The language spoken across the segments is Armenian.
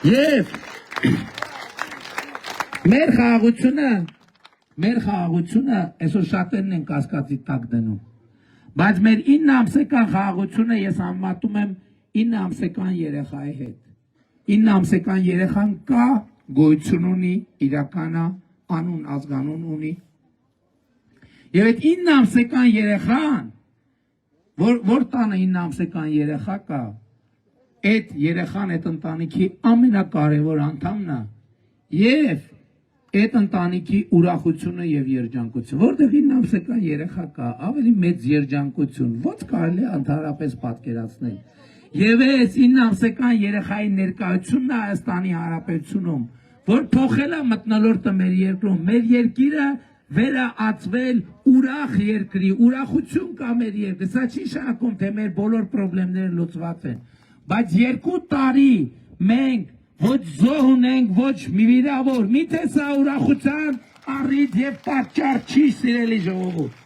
Եվ մեր խաղաղությունը այսօր շատերն են կասկածի տակ դնում, բայց մեր 9 ամսական խաղաղությունը ես համեմատում եմ 9 ամսական երեխայի հետ, 9 ամսական երեխան կա, գոյություն ունի, իրականա, անուն, ազգանուն ունի, եւ այդ 9 ամսական երեխան, որ տանը 9 ամսական երեխա կա, այդ երեխան այդ ընտանիքի ամենակարևոր անդամն է եւ այդ ընտանիքի ուրախությունը եւ երջանկությունը, որտեղ 9 ամսական երեխա կա, ավելի մեծ երջանկություն ո՞նց կարելի է ընդհանրապես պատկերացնել։ Եվ այս 9 ամսական երեխայի ներկայությունն է Հայաստանի Հանրապետությունում, որ փոխել է մթնոլորտը մեր երկրում, մեր երկիրը վերածվել ուրախ երկրի, ուրախություն կա մեր երկրի, սա չի շարունակում, թե մեր բոլոր խնդիրները լուծված են, բայց 2 տարի մենք ոչ զոհ ունենք, ոչ մի վիրավոր, միթե սա ուրախության առիթ եւ պատճառ չի, սիրելի ժողովուրդ։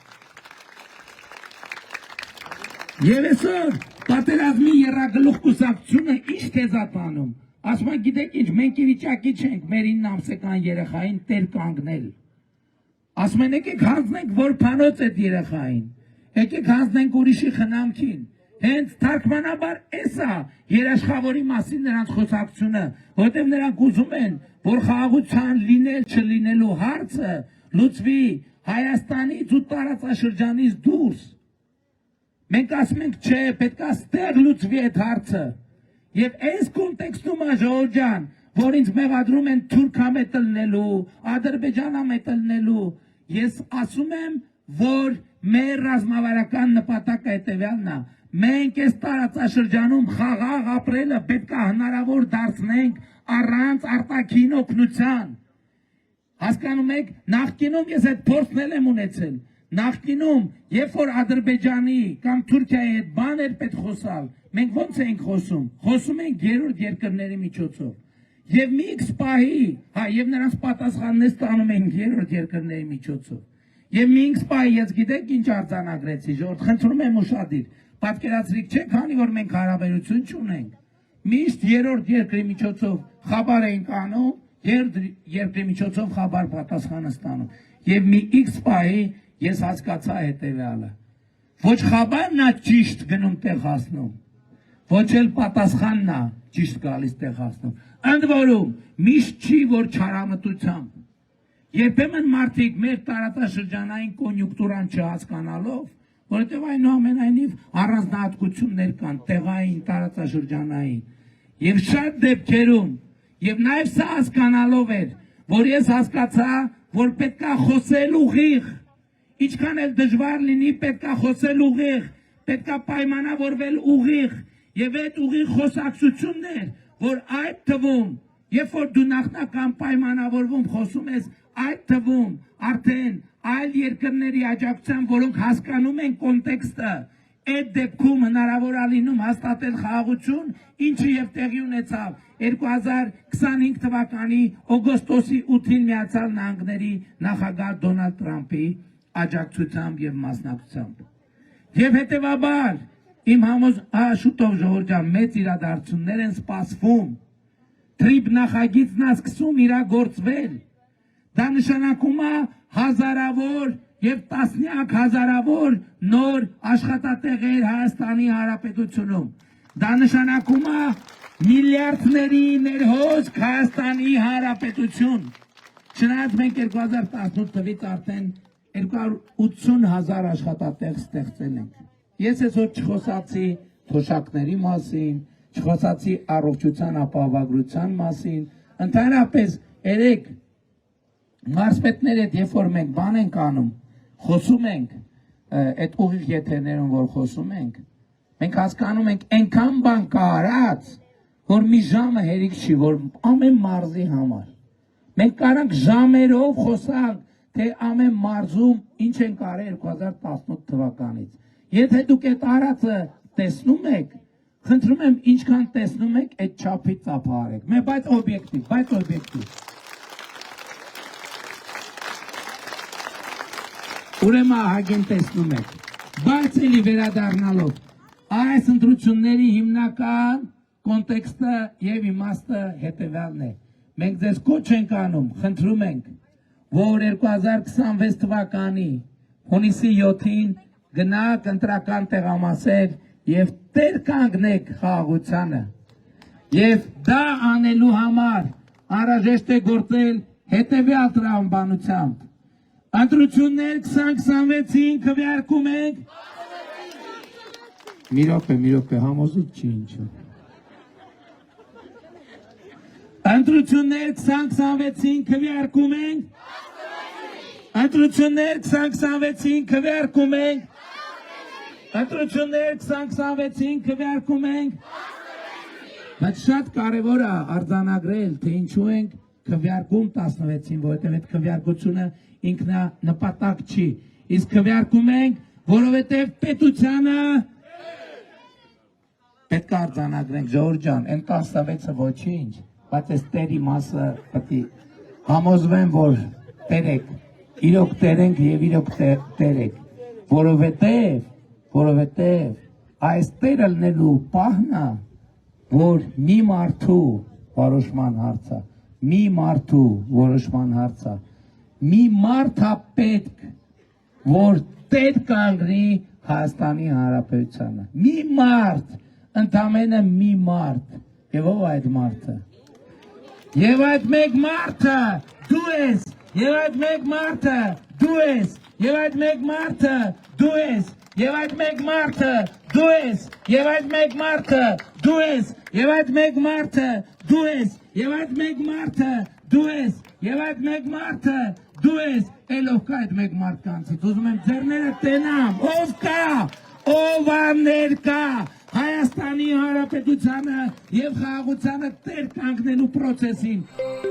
Եվ այսօր պատերազմի եռագլուխ կուսակցությունը ինչ թեզատանում, ասում են գիտեք ինչ, մենք ի վիճակի չենք մեր 9 ամսական երեխային տեր կանգնել, ասում են եկեք հանձնենք որբանոց այդ երեխային, եկեք հանձնենք ուրիշի խնամքին, հենց թարգմանաբար էսա երաշխավորի մասին նրանց խոսակցությունը, որտեղ նրանք ուզում են, որ խաղաղության լինել չլինելու հարցը լուծվի Հայաստանից ու տարածաշրջանից դուրս։ Մենք ասում ենք չէ, պետք է ստեղ լուծվի այդ հարցը։ Եվ այս կոնտեքստում ժողովուրդ ջան, որ ինձ մեղադրում են թուրքամետ լնելու, ադրբեջանամետ լնելու, ես ասում եմ, որ մեր ռազմավարական նպատակը հետևյալն է։ Մենք այս տարածաշրջանում խաղաղ ապրելը պետք է հնարավոր դարձնենք առանց արտաքին օգնության։ Հասկանում եք, նախկինում ես այդ փորձն եմ ունեցել։ Նախկինում, երբ որ Ադրբեջանի կամ Թուրքիայի հետ բաներ պետք խոսալ, մենք ո՞նց ենք խոսում։ Խոսում ենք երրորդ երկրների միջոցով։ Եվ մի X պահի, եւ նրանց պատասխանն ստանում ենք երրորդ երկրների միջոցով։ Եվ մի X պահի ես գիտեք ինչ արձանագրեցի, ժողովուրդ, խնդրում եմ ուշադիր։ Պատկերացրիք չէ, քանի որ մենք հարաբերություն չունենք, միշտ երրորդ երկրի միջոցով խաբար ենք անում, երրորդ երկրի միջոցով խաբար պատասխանը ստանում։ Եվ մի X պահի ես հասկացա հետևյալը. ոչ խաբարն է ճիշտ գնում տեղ հասնում, ոչ էլ պատասխանն է ճիշտ գալիս տեղ հասնում։ Ընդ որում, միշտ չի, որ չարամտությամբ։ Երբեմն մարդիկ մեր տարածաշրջանային կոնյունկտուրան չհասկանալով, որովհետև այնուամենայնիվ առանձնահատկություններ կան տեղային, տարածաշրջանային։ Եվ շատ դեպքերում, եւ նաեւ սա հասկանալով էր, որ ես հասկացա, որ պետք է խոսել ուղիղ, ինչքան էլ դժվար լինի, պետք է խոսել ուղիղ, պետք է պայմանավորվել ուղիղ, եւ այդ ուղիղ խոսակցությունն էր, որ այդ թվում, երբ որ դու նախնական պայմանավորվում խոսում ես, այդ թվում արդեն այլ երկրների աջակցությամբ, որոնք հասկանում են կոնտեքստը, այդ դեպքում հնարավոր է լինում հաստատել խաղաղություն, ինչը եւ տեղի ունեցավ 2025 թվականի օգոստոսի 8-ին Միացյալ Նահանգների նախագահ Դոնալդ Թրամփի աջակցությամբ եւ մասնակցությամբ։ Եվ հետեւաբար իմ շուտով ժողովուրդ ջան, մեծ իրադարձություններ են սպասվում։ Թրիփ նախագիծն է սկսում իրագործվել։ Դա նշանակում է հազարավոր եւ տասնյակ հազարավոր նոր աշխատատեղեր Հայաստանի Հանրապետությունում։ Դա նշանակում է միլիարդների ներհոսք Հայաստանի Հանրապետություն։ Չնայած մենք 2018 թվականից արդեն 280,000 աշխատատեղ ստեղծել ենք։ Ես այսօր չխոսացի թոշակների մասին, չխոսացի առողջության ապահովագրության մասին, ընդհանրապես երեք մարզպետների հետ երբ որ մենք բան ենք անում, խոսում ենք այդ ուղիղ եթերներում, որ խոսում ենք, մենք հասկանում ենք այնքան բան կա արած, որ մի ժամը հերիք չի, որ ամեն մարզի համար։ Մենք կարանք ժամերով խոսանք, թե ամեն մարզում ինչ են կարել 2018 թվականից։ Եթե դուք այդ արածը տեսնում եք, խնդրում եմ ինչքան տեսնում եք, այդ չափից ծափահարեք։ Բայց օբյեկտիվ, Ուրեմն ահագին տեսնում եք, բայց էլի վերադառնալով, այս ընտրությունների հիմնական կոնտեքստը եւ իմաստը հետեւյալն է։ Մենք ձեզ կոչ ենք անում, խնդրում ենք, որ 2026 թվականի հունիսի 7-ին գնաք ընտրական տեղամասեր եւ տեր կանգնեք խաղաղությանը։ Եվ դա անելու համար անհրաժեշտ է գործել հետեւյալ տրամաբանությամբ։ Ընտրություններ 2026-ին քվեարկում ենք։ Մի րոպե, համոզիչ չի ինչը։ Ընտրություններ 2026-ին քվեարկում ենք։ Ընտրություններ 2026-ին քվեարկում ենք։ Ընտրություններ 2026-ին քվեարկում ենք։ Բայց շատ կարևոր է արձանագրել, թե ինչու ենք քվեարկում 16-ին, որովհետև այդ քվեարկությունը ինքնանպատակ չի։ Իսկ քվեարկում ենք, որովհետև պետությանը պետք է արձանագրենք, Ժողովուրդ ջան, այն 16-ը ոչինչ, բայց այս տերի մասը պետք է համոզվեն, որ տեր եք, իրոք տեր ենք եւ իրոք տեր եք, որովհետև այս տերը լինելու պահն է, որ մի մարդու որոշման հարցը, մի մարդա պետք, որ տեր կանգնի Հայաստանի Հանրապետությանը, մի մարդ, ընդամենը մի մարդ, եւ ով այդ մարդը, եւ այդ մեկ մարդը դու ես, եւ այդ մեկ մարդը դու ես, եւ այդ մեկ մարդը դու ես, եւ այդ մեկ մարդը դու ես, եւ այդ մեկ մարդը դու ես, եւ այդ մեկ մարդը դու ես, եւ այդ մեկ մարդը դու ես, եւ այդ մեկ մարդը դու ես, ելով կա այդ մեկ մարդկանցից, ուզում եմ ձեռները տենամ, ով կա, ով ներկա Հայաստանի Հանրապետությանը եւ խաղաղությանը տեր կանգնելու պրոցեսին։